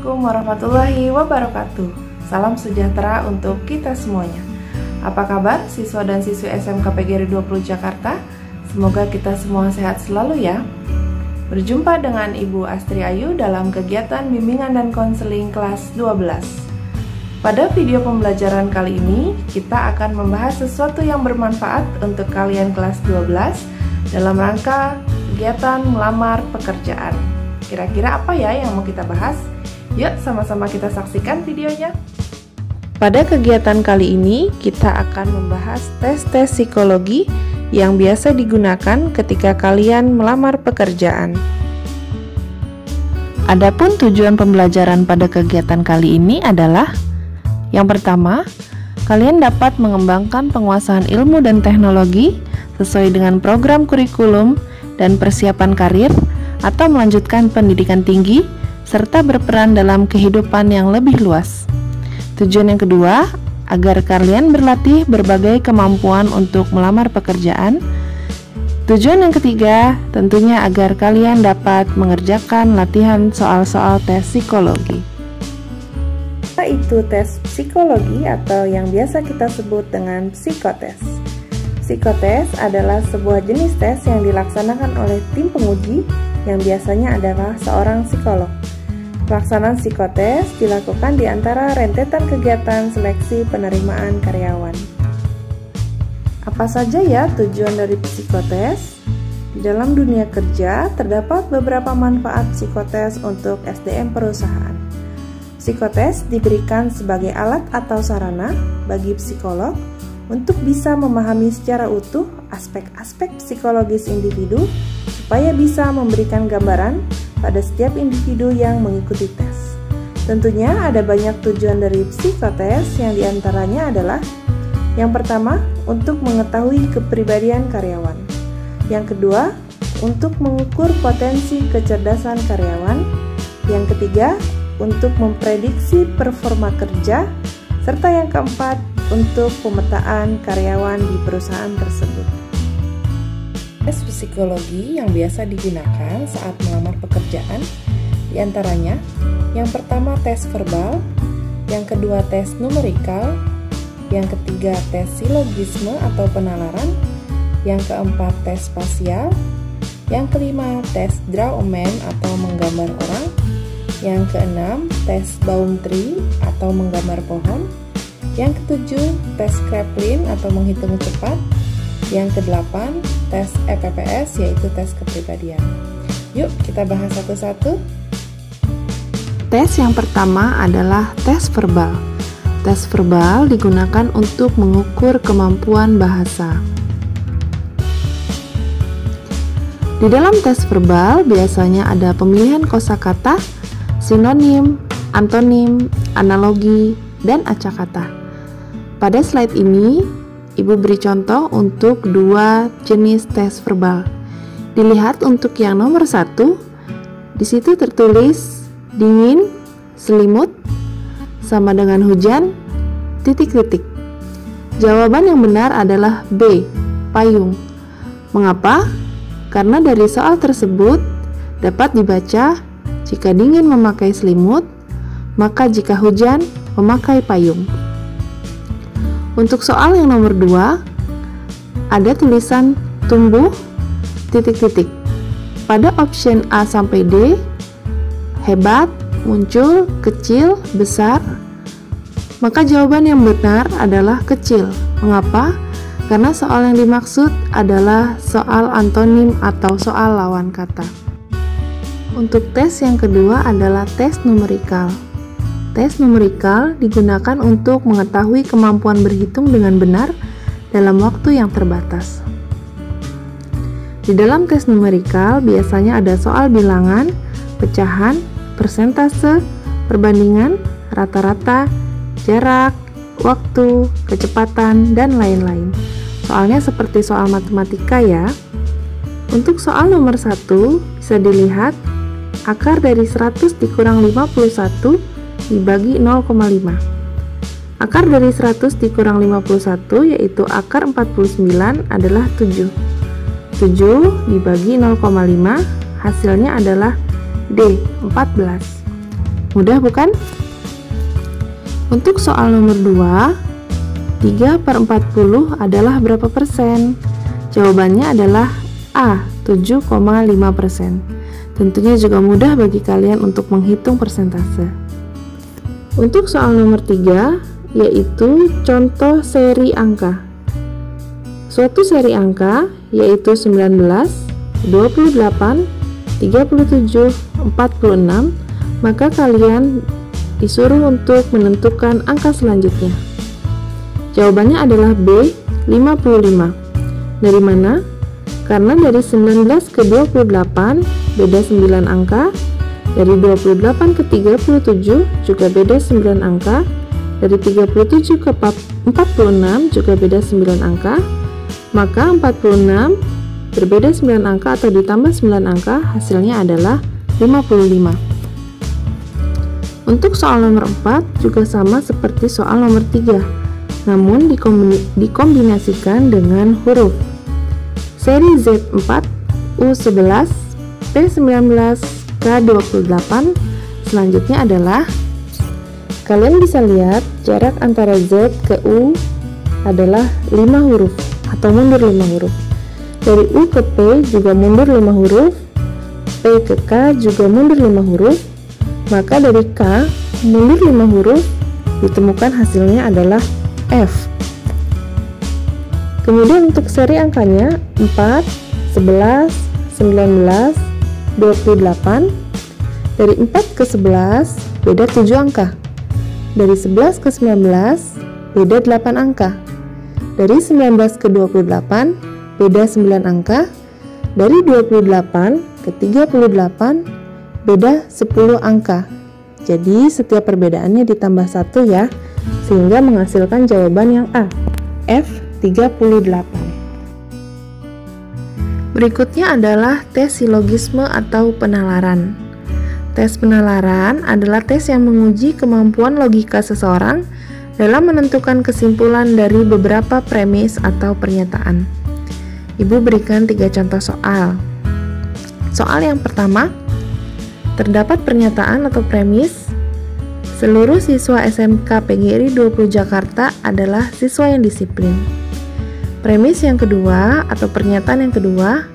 Assalamualaikum warahmatullahi wabarakatuh. Salam sejahtera untuk kita semuanya. Apa kabar siswa dan siswi SMK PGRI 20 Jakarta? Semoga kita semua sehat selalu ya. Berjumpa dengan Ibu Astri Ayu dalam kegiatan bimbingan dan konseling kelas 12. Pada video pembelajaran kali ini, kita akan membahas sesuatu yang bermanfaat untuk kalian kelas 12 dalam rangka kegiatan melamar pekerjaan. Kira-kira apa ya yang mau kita bahas? Yuk sama-sama kita saksikan videonya. Pada kegiatan kali ini, kita akan membahas tes-tes psikologi yang biasa digunakan ketika kalian melamar pekerjaan. Adapun tujuan pembelajaran pada kegiatan kali ini adalah: yang pertama, kalian dapat mengembangkan penguasaan ilmu dan teknologi sesuai dengan program kurikulum dan persiapan karir atau melanjutkan pendidikan tinggi serta berperan dalam kehidupan yang lebih luas. Tujuan yang kedua, agar kalian berlatih berbagai kemampuan untuk melamar pekerjaan. Tujuan yang ketiga, tentunya agar kalian dapat mengerjakan latihan soal-soal tes psikologi. Apa itu tes psikologi atau yang biasa kita sebut dengan psikotes? Psikotes adalah sebuah jenis tes yang dilaksanakan oleh tim penguji yang biasanya adalah seorang psikolog. Pelaksanaan psikotes dilakukan di antara rentetan kegiatan seleksi penerimaan karyawan. Apa saja ya tujuan dari psikotes? Di dalam dunia kerja, terdapat beberapa manfaat psikotes untuk SDM perusahaan. Psikotes diberikan sebagai alat atau sarana bagi psikolog untuk bisa memahami secara utuh aspek-aspek psikologis individu supaya bisa memberikan gambaran pada setiap individu yang mengikuti tes. Tentunya ada banyak tujuan dari psikotes, yang diantaranya adalah: yang pertama, untuk mengetahui kepribadian karyawan. Yang kedua, untuk mengukur potensi kecerdasan karyawan. Yang ketiga, untuk memprediksi performa kerja. Serta yang keempat, untuk pemetaan karyawan di perusahaan tersebut. Tes psikologi yang biasa digunakan saat melamar pekerjaan diantaranya: yang pertama tes verbal, yang kedua tes numerikal, yang ketiga tes silogisme atau penalaran, yang keempat tes spasial, yang kelima tes draw a man atau menggambar orang, yang keenam tes Baumtree atau menggambar pohon, yang ketujuh tes Kraepelin atau menghitung cepat, yang kedelapan tes EPPS yaitu tes kepribadian. Yuk kita bahas satu-satu. Tes yang pertama adalah tes verbal. Tes verbal digunakan untuk mengukur kemampuan bahasa. Di dalam tes verbal biasanya ada pemilihan kosakata, sinonim, antonim, analogi, dan acakata. Pada slide ini, Ibu beri contoh untuk dua jenis tes verbal. Dilihat untuk yang nomor 1, di situ tertulis dingin, selimut, sama dengan hujan, titik-titik. Jawaban yang benar adalah B, payung. Mengapa? Karena dari soal tersebut dapat dibaca jika dingin memakai selimut, maka jika hujan memakai payung. Untuk soal yang nomor 2, ada tulisan tumbuh, titik-titik. Pada option A sampai D, hebat, muncul, kecil, besar, maka jawaban yang benar adalah kecil. Mengapa? Karena soal yang dimaksud adalah soal antonim atau soal lawan kata. Untuk tes yang kedua adalah tes numerikal. Tes numerikal digunakan untuk mengetahui kemampuan berhitung dengan benar dalam waktu yang terbatas. Di dalam tes numerikal biasanya ada soal bilangan, pecahan, persentase, perbandingan, rata-rata, jarak, waktu, kecepatan, dan lain-lain. Soalnya seperti soal matematika ya. Untuk soal nomor 1 bisa dilihat akar dari 100 dikurang 51 dibagi 0,5. Akar dari 100 dikurang 51 yaitu akar 49 adalah 7. 7 dibagi 0,5 hasilnya adalah D, 14. Mudah bukan? Untuk soal nomor 2, 3/40 adalah berapa persen? Jawabannya adalah A, 7,5%. Tentunya juga mudah bagi kalian untuk menghitung persentase. Untuk soal nomor 3, yaitu contoh seri angka. Suatu seri angka yaitu 19, 28, 37, 46, maka kalian disuruh untuk menentukan angka selanjutnya. Jawabannya adalah B, 55. Dari mana? Karena dari 19 ke 28 beda 9 angka, dari 28 ke 37 juga beda 9 angka, dari 37 ke 46 juga beda 9 angka, maka 46 berbeda 9 angka atau ditambah 9 angka hasilnya adalah 55. Untuk soal nomor 4 juga sama seperti soal nomor 3, namun dikombinasikan dengan huruf. Seri Z4, U11, P19, K28 selanjutnya adalah, kalian bisa lihat jarak antara Z ke U adalah 5 huruf atau mundur 5 huruf. Dari U ke P juga mundur 5 huruf, P ke K juga mundur 5 huruf, maka dari K mundur 5 huruf, ditemukan hasilnya adalah F. Kemudian untuk seri angkanya 4, 11, 19, 28. Dari 4 ke 11 beda 7 angka. Dari 11 ke 19 beda 8 angka. Dari 19 ke 28 beda 9 angka. Dari 28 ke 38 beda 10 angka. Jadi setiap perbedaannya ditambah 1 ya, sehingga menghasilkan jawaban yang A, F 38. Berikutnya adalah tes silogisme atau penalaran. Tes penalaran adalah tes yang menguji kemampuan logika seseorang dalam menentukan kesimpulan dari beberapa premis atau pernyataan. Ibu berikan 3 contoh soal. Soal yang pertama, terdapat pernyataan atau premis, seluruh siswa SMK PGRI 20 Jakarta adalah siswa yang disiplin. Premis yang kedua atau pernyataan yang kedua,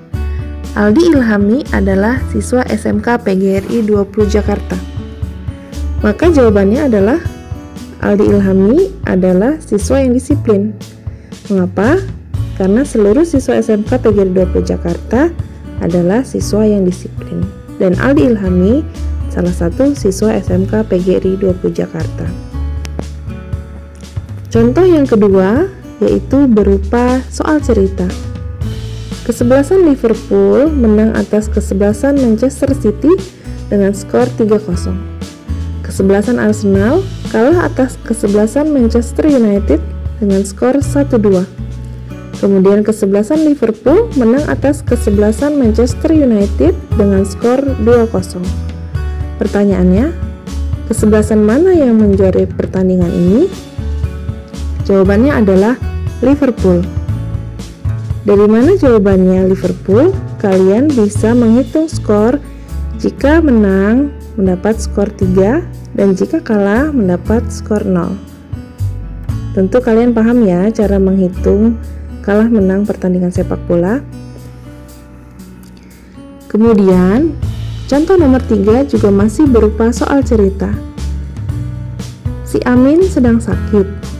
Aldi Ilhami adalah siswa SMK PGRI 20 Jakarta. Maka jawabannya adalah Aldi Ilhami adalah siswa yang disiplin. Mengapa? Karena seluruh siswa SMK PGRI 20 Jakarta adalah siswa yang disiplin. Dan Aldi Ilhami salah satu siswa SMK PGRI 20 Jakarta. Contoh yang kedua yaitu berupa soal cerita. Kesebelasan Liverpool menang atas kesebelasan Manchester City dengan skor 3-0. Kesebelasan Arsenal kalah atas kesebelasan Manchester United dengan skor 1-2. Kemudian kesebelasan Liverpool menang atas kesebelasan Manchester United dengan skor 2-0. Pertanyaannya, kesebelasan mana yang menjuarai pertandingan ini? Jawabannya adalah Liverpool. Dari mana jawabannya Liverpool? Kalian bisa menghitung skor. Jika menang mendapat skor 3 dan jika kalah mendapat skor 0. Tentu kalian paham ya cara menghitung kalah menang pertandingan sepak bola. Kemudian contoh nomor 3 juga masih berupa soal cerita. Si Amin sedang sakit.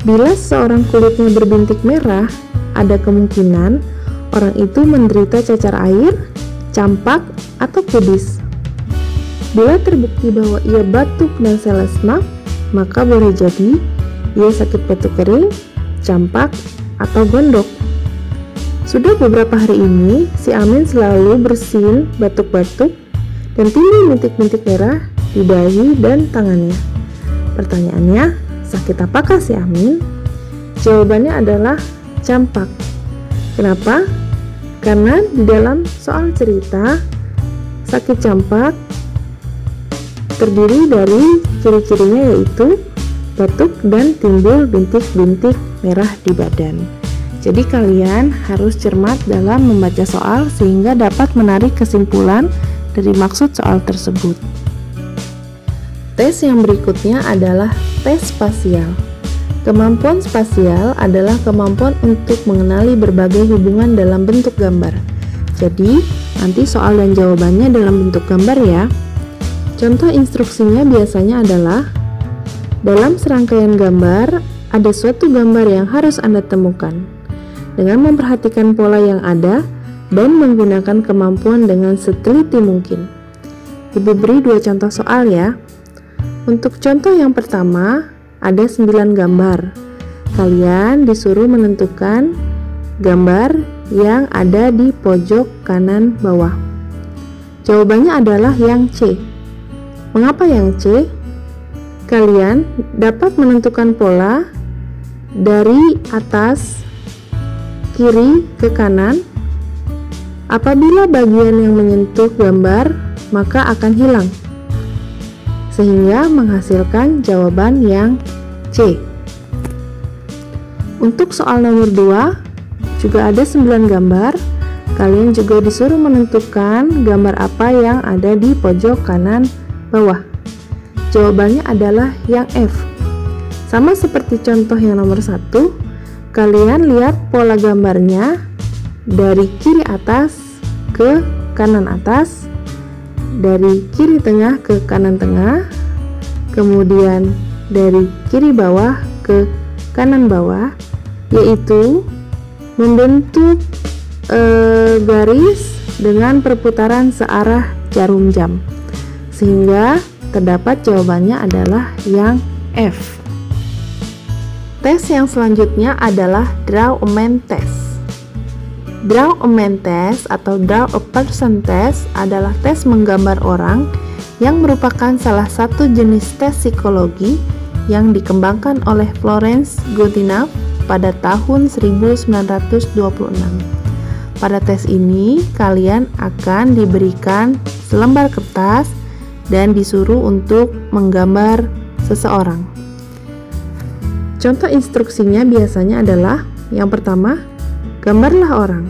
Bila seorang kulitnya berbintik merah, ada kemungkinan orang itu menderita cacar air, campak, atau kudis. Bila terbukti bahwa ia batuk dan selesma, maka boleh jadi ia sakit batuk kering, campak, atau gondok. Sudah beberapa hari ini, si Amin selalu bersin, batuk-batuk, dan timbul bintik-bintik merah di dahi dan tangannya. Pertanyaannya, sakit apakah si Amin? Jawabannya adalah campak. Kenapa? Karena di dalam soal cerita, sakit campak terdiri dari ciri-cirinya yaitu batuk dan timbul bintik-bintik merah di badan. Jadi kalian harus cermat dalam membaca soal sehingga dapat menarik kesimpulan dari maksud soal tersebut. Tes yang berikutnya adalah tes spasial. Kemampuan spasial adalah kemampuan untuk mengenali berbagai hubungan dalam bentuk gambar. Jadi, nanti soal dan jawabannya dalam bentuk gambar ya. Contoh instruksinya biasanya adalah, dalam serangkaian gambar, ada suatu gambar yang harus Anda temukan. Dengan memperhatikan pola yang ada dan menggunakan kemampuan dengan seteliti mungkin. Ibu beri 2 contoh soal ya. Untuk contoh yang pertama, ada 9 gambar. Kalian disuruh menentukan gambar yang ada di pojok kanan bawah. Jawabannya adalah yang C. Mengapa yang C? Kalian dapat menentukan pola dari atas kiri ke kanan. Apabila bagian yang menyentuh gambar, maka akan hilang, sehingga menghasilkan jawaban yang C. Untuk soal nomor 2, juga ada 9 gambar. Kalian juga disuruh menentukan gambar apa yang ada di pojok kanan bawah. Jawabannya adalah yang F. Sama seperti contoh yang nomor 1, kalian lihat pola gambarnya dari kiri atas ke kanan atas, dari kiri tengah ke kanan tengah, kemudian dari kiri bawah ke kanan bawah, yaitu membentuk garis dengan perputaran searah jarum jam, sehingga terdapat jawabannya adalah yang F. Tes yang selanjutnya adalah draw a man test. Draw a man test atau draw a person test adalah tes menggambar orang yang merupakan salah satu jenis tes psikologi yang dikembangkan oleh Florence Godinov pada tahun 1926. Pada tes ini, kalian akan diberikan selembar kertas dan disuruh untuk menggambar seseorang. Contoh instruksinya biasanya adalah, yang pertama, gambarlah orang.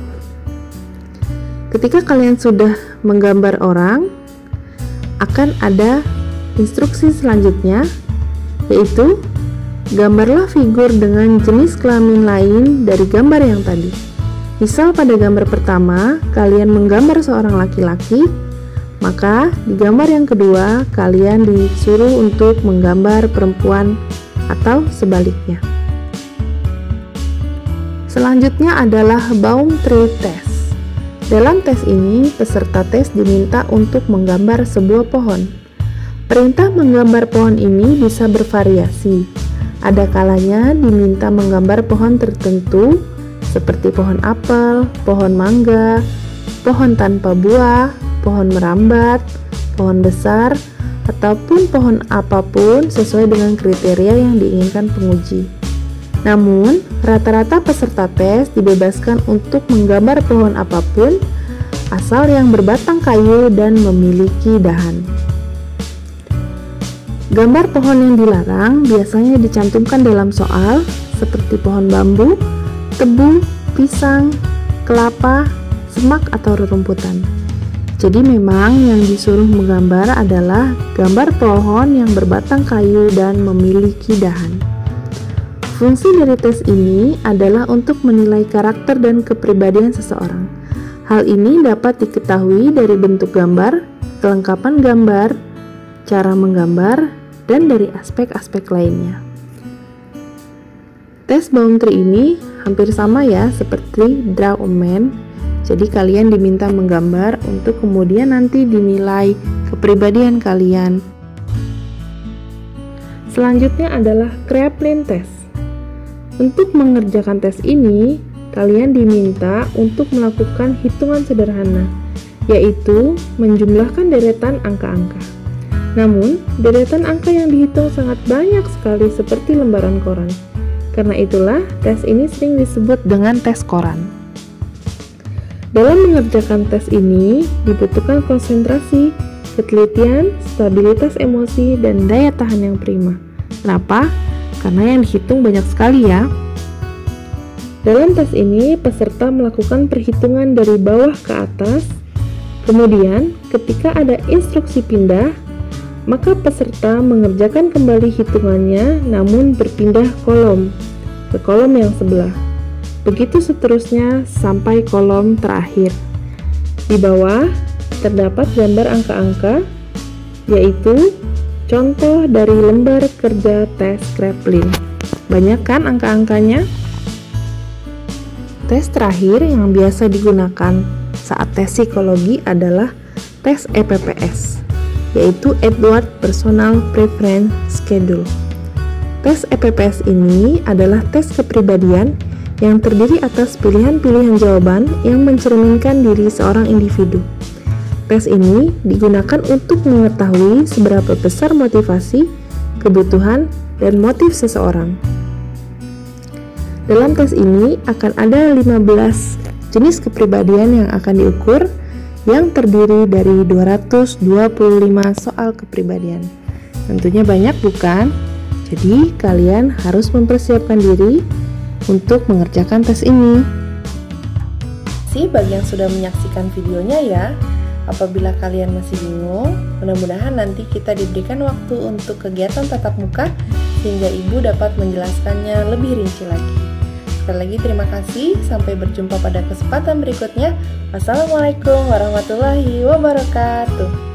Ketika kalian sudah menggambar orang, akan ada instruksi selanjutnya, yaitu gambarlah figur dengan jenis kelamin lain dari gambar yang tadi. Misal pada gambar pertama, kalian menggambar seorang laki-laki, maka di gambar yang kedua, kalian disuruh untuk menggambar perempuan atau sebaliknya. Selanjutnya adalah Baum Tree Test. Dalam tes ini, peserta tes diminta untuk menggambar sebuah pohon. Perintah menggambar pohon ini bisa bervariasi. Ada kalanya diminta menggambar pohon tertentu, seperti pohon apel, pohon mangga, pohon tanpa buah, pohon merambat, pohon besar, ataupun pohon apapun sesuai dengan kriteria yang diinginkan penguji. Namun, rata-rata peserta tes dibebaskan untuk menggambar pohon apapun, asal yang berbatang kayu dan memiliki dahan. Gambar pohon yang dilarang biasanya dicantumkan dalam soal, seperti pohon bambu, tebu, pisang, kelapa, semak, atau rerumputan. Jadi memang yang disuruh menggambar adalah gambar pohon yang berbatang kayu dan memiliki dahan. Fungsi dari tes ini adalah untuk menilai karakter dan kepribadian seseorang. Hal ini dapat diketahui dari bentuk gambar, kelengkapan gambar, cara menggambar, dan dari aspek-aspek lainnya. Tes Baum Tree ini hampir sama ya seperti Draw a Man. Jadi kalian diminta menggambar untuk kemudian nanti dinilai kepribadian kalian. Selanjutnya adalah Kraepelin Test. Untuk mengerjakan tes ini, kalian diminta untuk melakukan hitungan sederhana, yaitu menjumlahkan deretan angka-angka. Namun, deretan angka yang dihitung sangat banyak sekali seperti lembaran koran. Karena itulah, tes ini sering disebut dengan tes koran. Dalam mengerjakan tes ini, dibutuhkan konsentrasi, ketelitian, stabilitas emosi, dan daya tahan yang prima. Kenapa? Karena yang dihitung banyak sekali ya. Dalam tes ini, peserta melakukan perhitungan dari bawah ke atas. Kemudian, ketika ada instruksi pindah, Maka peserta mengerjakan kembali hitungannya namun berpindah kolom ke kolom yang sebelah. Begitu seterusnya sampai kolom terakhir. Di bawah terdapat gambar angka-angka, yaitu contoh dari lembar kerja tes Kraepelin. Banyak kan angka-angkanya? Tes terakhir yang biasa digunakan saat tes psikologi adalah tes EPPS, yaitu Edward Personal Preference Schedule. Tes EPPS ini adalah tes kepribadian yang terdiri atas pilihan-pilihan jawaban yang mencerminkan diri seorang individu. Tes ini digunakan untuk mengetahui seberapa besar motivasi, kebutuhan, dan motif seseorang. Dalam tes ini akan ada 15 jenis kepribadian yang akan diukur, yang terdiri dari 225 soal kepribadian. Tentunya banyak bukan? Jadi kalian harus mempersiapkan diri untuk mengerjakan tes ini. Bagi yang sudah menyaksikan videonya ya. Apabila kalian masih bingung, mudah-mudahan nanti kita diberikan waktu untuk kegiatan tatap muka sehingga ibu dapat menjelaskannya lebih rinci lagi. Sekali lagi terima kasih, sampai berjumpa pada kesempatan berikutnya. Wassalamualaikum warahmatullahi wabarakatuh.